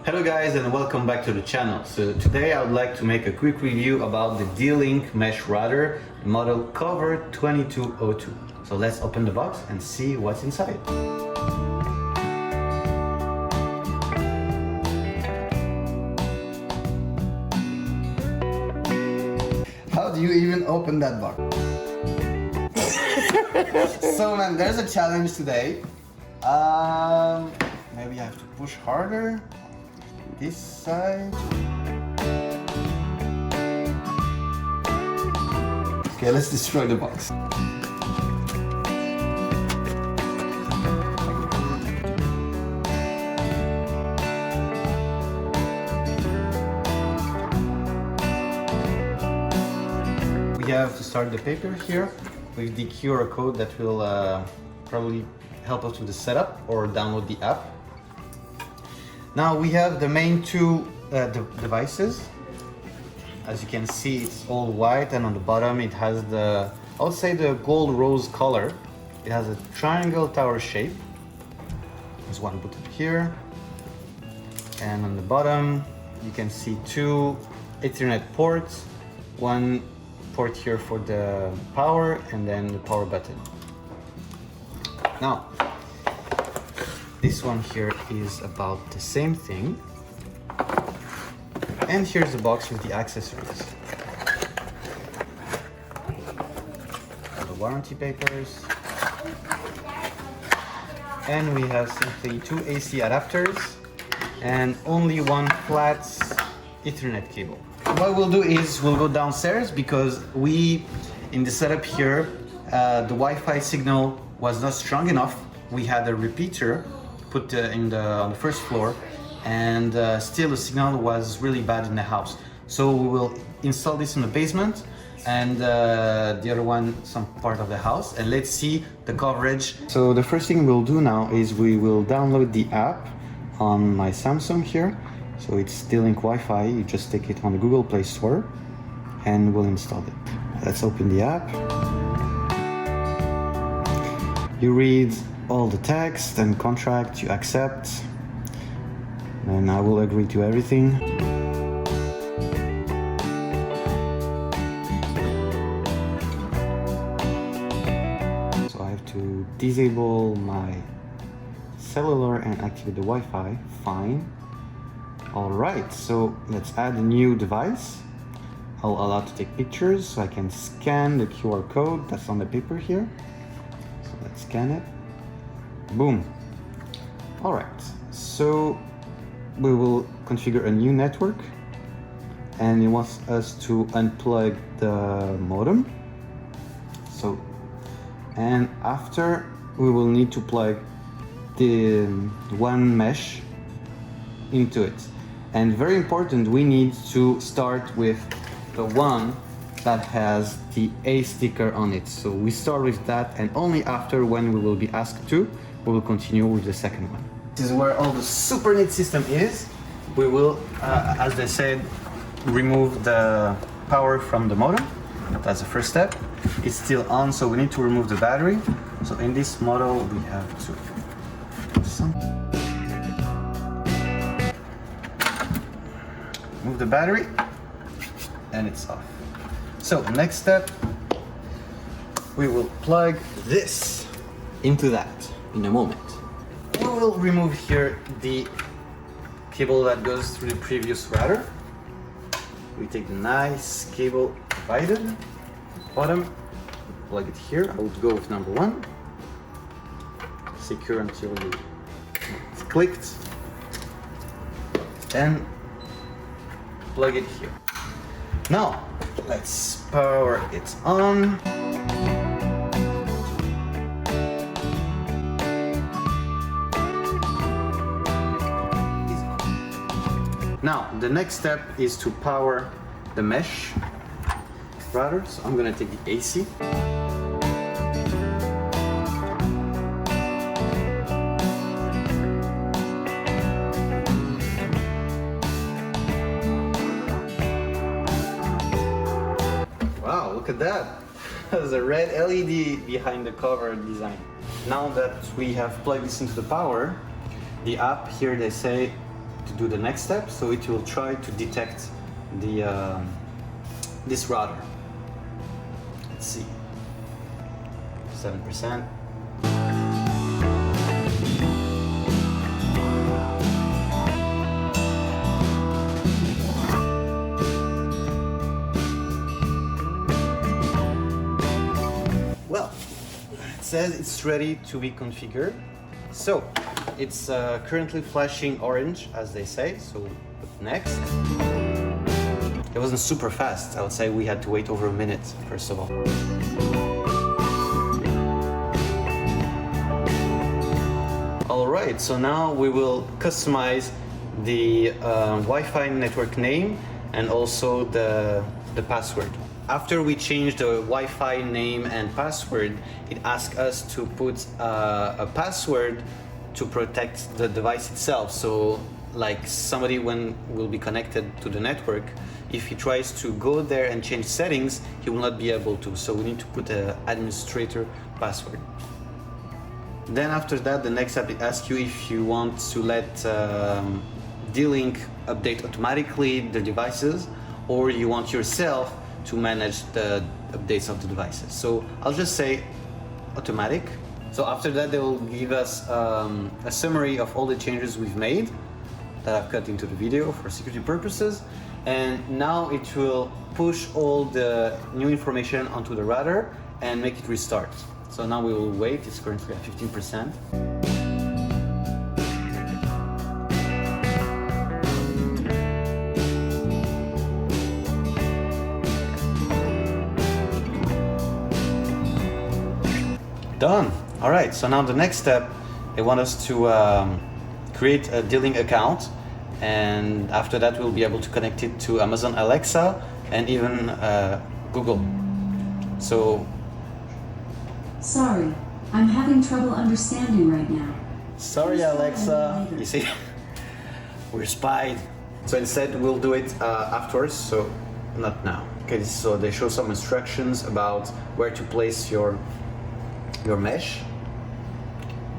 Hello guys and welcome back to the channel. So today I would like to make a quick review about the dlink mesh router model Covr 2202. So let's open the box and see what's inside. How do you even open that box? So man, there's a challenge today. Maybe I have to push harder. This side. Okay, let's destroy the box. We have to start the paper here with the QR code that will probably help us with the setup or download the app. Now we have the main two devices. As you can see, it's all white, and on the bottom it has the, I would say, the gold rose color. It has a triangle tower shape. There's one button here, and on the bottom you can see two Ethernet ports, one port here for the power and then the power button. Now this one here is about the same thing, and here's the box with the accessories, all the warranty papers, and we have simply two AC adapters and only one flat Ethernet cable. What we'll do is we'll go downstairs because in the setup here, the Wi-Fi signal was not strong enough. We had a repeater put on the first floor, and still the signal was really bad in the house. So we will install this in the basement and the other one some part of the house, and let's see the coverage. So the first thing we'll do now is we will download the app on my Samsung here. So it's dlink Wi-Fi. You just take it on the Google Play Store and we'll install it. Let's open the app. You read all the text and contract, you accept, and I will agree to everything. So I have to disable my cellular and activate the Wi-Fi. Fine. Alright, so let's add a new device. I'll allow to take pictures, so I can scan the QR code that's on the paper here. So let's scan it. Boom. Alright, so we will configure a new network, and it wants us to unplug the modem. So, and after we will need to plug the one mesh into it. And very important, we need to start with the one that has the A sticker on it. So we start with that, and only after, when we will be asked to, we will continue with the second one. This is where all the super neat system is. We will, as they said, remove the power from the modem. That's the first step. It's still on, so we need to remove the battery. So in this model, we have to do something. Move the battery, and it's off. So next step, we will plug this into that in a moment. We will remove here the cable that goes through the previous router. We take the nice cable divided, bottom, plug it here. I would go with number one. Secure until it's clicked, and plug it here. Now let's power it on. Now the next step is to power the mesh router. So I'm gonna take the AC. Look at that. There's a red LED behind the Covr design. Now that we have plugged this into the power, the app here, they say to do the next step. So it will try to detect the this router. Let's see, 7%. Well, it says it's ready to be configured. So it's currently flashing orange, as they say. So next. It wasn't super fast. I would say we had to wait over a minute, first of all. All right, so now we will customize the Wi-Fi network name and also the password. After we change the Wi-Fi name and password, it asks us to put a password to protect the device itself. So like somebody when will be connected to the network, if he tries to go there and change settings, he will not be able to. So we need to put an administrator password. Then after that, the next step, it asks you if you want to let dlink update automatically the devices, or you want yourself to manage the updates of the devices. So I'll just say automatic. So after that, they will give us a summary of all the changes we've made that I've cut into the video for security purposes. And now it will push all the new information onto the router and make it restart. So now we will wait. It's currently at 15%. Done. All right, so now the next step, they want us to create a dlink account, and after that we'll be able to connect it to Amazon Alexa and even Google. So sorry, I'm having trouble understanding right now. Sorry, Alexa. You see, we're spied. So instead we'll do it afterwards, so not now. Okay, so they show some instructions about where to place your mesh.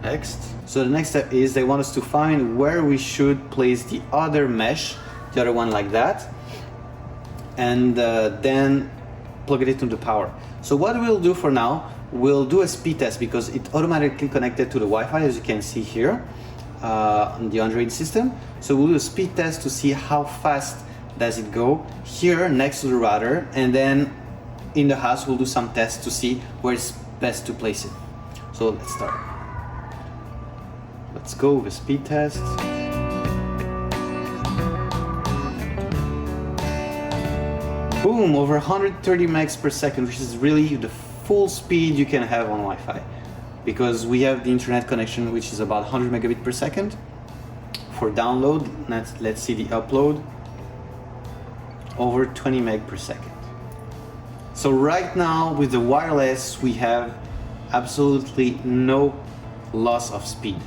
Next. So the next step is they want us to find where we should place the other mesh, the other one like that, and then plug it into the power. So what we'll do for now, we'll do a speed test because it automatically connected to the Wi-Fi, as you can see here on the Android system. So we'll do a speed test to see how fast does it go here next to the router, and then in the house we'll do some tests to see where it's best to place it. So let's start. Let's go with a speed test. Boom, over 130 megs per second, which is really the full speed you can have on Wi-Fi, because we have the internet connection, which is about 100 megabit per second. For download, let's see the upload, over 20 meg per second. So right now with the wireless, we have absolutely no loss of speed.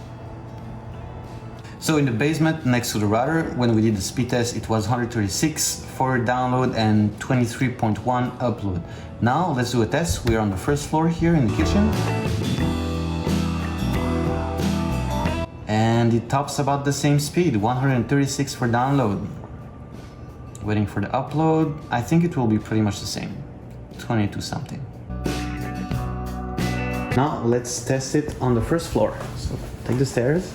So in the basement next to the router, when we did the speed test, it was 136 for download and 23.1 upload. Now let's do a test. We're on the first floor here in the kitchen. And it tops about the same speed, 136 for download. Waiting for the upload. I think it will be pretty much the same, 22 something. Now let's test it on the first floor. So take the stairs.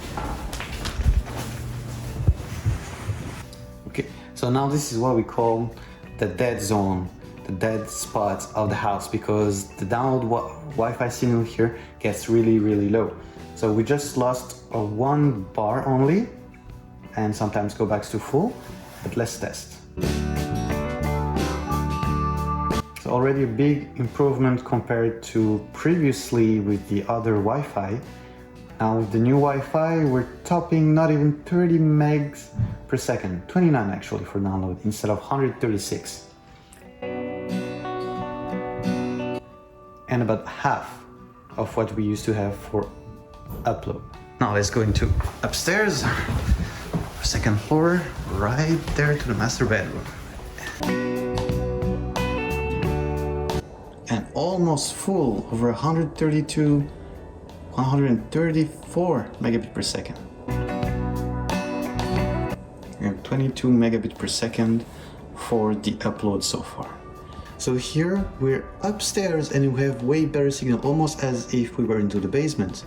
Okay, so now this is what we call the dead zone, the dead spot of the house, because the download Wi-Fi signal here gets really, really low. So we just lost one bar only, and sometimes go back to full, but let's test. So already a big improvement compared to previously with the other Wi-Fi. Now with the new Wi-Fi, we're topping not even 30 megs per second, 29 actually for download instead of 136. And about half of what we used to have for upload. Now let's go into upstairs, second floor, right there to the master bedroom. And almost full, over 132, 134 megabit per second. We have 22 megabit per second for the upload so far. So here we're upstairs and we have way better signal, almost as if we were into the basement.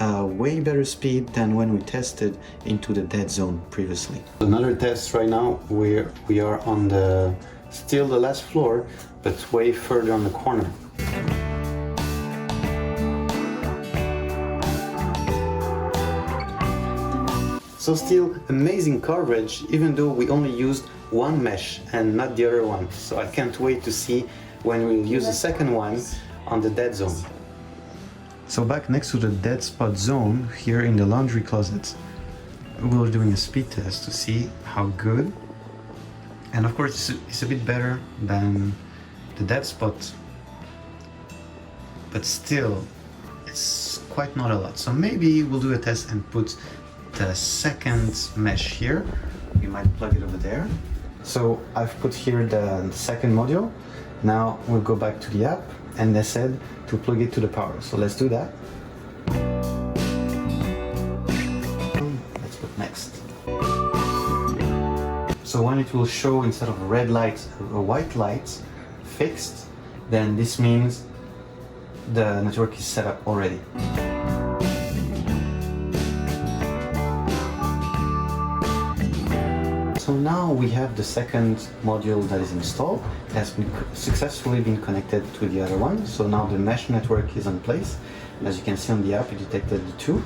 Way better speed than when we tested into the dead zone previously. Another test right now, we are on still the last floor, but way further on the corner. So still amazing coverage, even though we only used one mesh and not the other one. So I can't wait to see when we'll use the second one on the dead zone. So back next to the dead spot zone, here in the laundry closet, we're doing a speed test to see how good. And of course it's a bit better than the dead spot, but still it's quite not a lot. So maybe we'll do a test and put the second mesh here. We might plug it over there. So I've put here the second module. Now we'll go back to the app and they said to plug it to the power. So let's do that. Let's put next. So when it will show instead of red lights, a white light fixed, then this means the network is set up already. So now we have the second module that is installed. It has successfully been connected to the other one. So now the mesh network is in place. And as you can see on the app, it detected the two.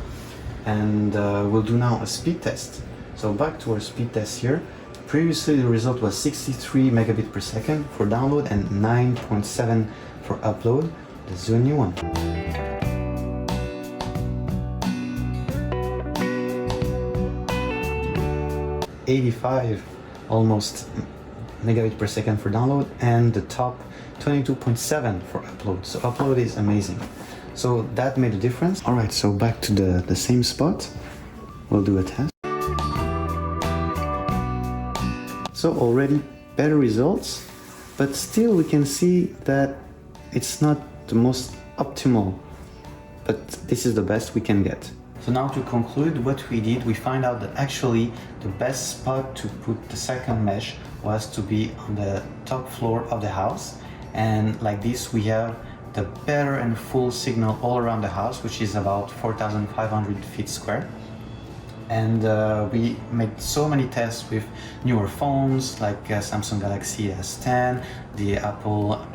And we'll do now a speed test. So back to our speed test here. Previously the result was 63 megabit per second for download and 9.7 for upload. Let's do a new one. 85 almost megabit per second for download and the top 22.7 for upload. So upload is amazing. So that made a difference. All right, so back to the same spot. We'll do a test. So already better results, but still we can see that it's not the most optimal, but this is the best we can get. So now to conclude what we did, we find out that actually the best spot to put the second mesh was to be on the top floor of the house. And like this, we have the better and full signal all around the house, which is about 4,500 feet square. And we made so many tests with newer phones like Samsung Galaxy S10, the Apple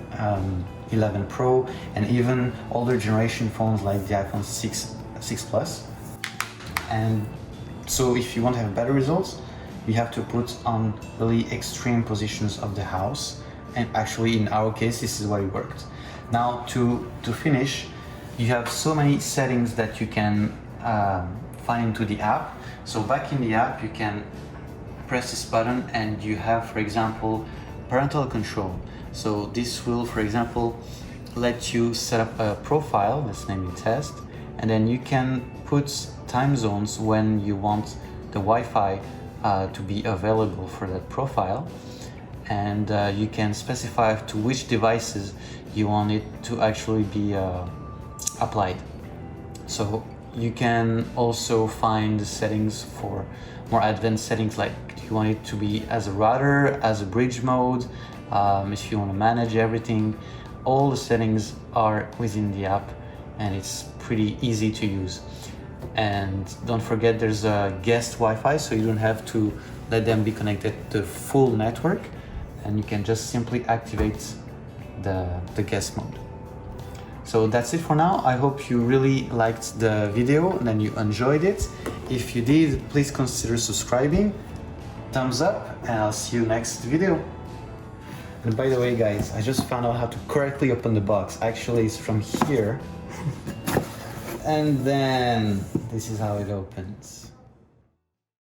11 Pro, and even older generation phones like the iPhone 6 Plus. And so if you want to have better results, you have to put on really extreme positions of the house. And actually in our case, this is what it worked. Now to finish, you have so many settings that you can find into the app. So back in the app, you can press this button and you have, for example, parental control. So this will, for example, let you set up a profile, let's name it test, and then you can put time zones when you want the Wi-Fi to be available for that profile. And you can specify to which devices you want it to actually be applied. So you can also find the settings for more advanced settings, like you want it to be as a router, as a bridge mode, if you want to manage everything. All the settings are within the app and it's pretty easy to use. And don't forget there's a guest Wi-Fi, so you don't have to let them be connected to the full network, and you can just simply activate the guest mode. So that's it for now. I hope you really liked the video and then you enjoyed it. If you did, please consider subscribing. Thumbs up, and I'll see you next video. And by the way, guys, I just found out how to correctly open the box. Actually, it's from here. And then this is how it opens.